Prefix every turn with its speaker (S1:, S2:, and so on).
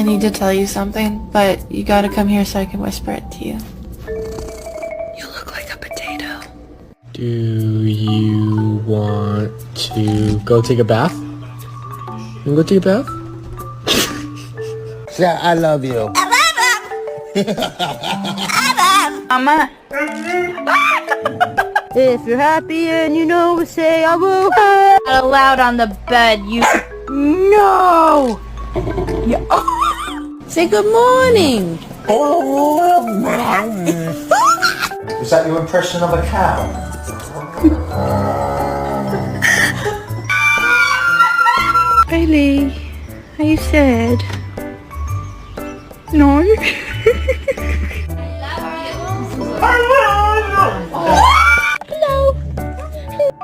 S1: I need to tell you something, but you gotta come here so I can whisper it to you. You look like a potato.
S2: Do you want to go take a bath? You wanna go take a bath?
S3: Yeah, I love you.
S1: Mama.
S4: If you're happy and you know, say I will. Not allowed on the bed, you. No! Say good morning.
S3: Was that your impression of a cow?
S4: Riley, are you sad? No?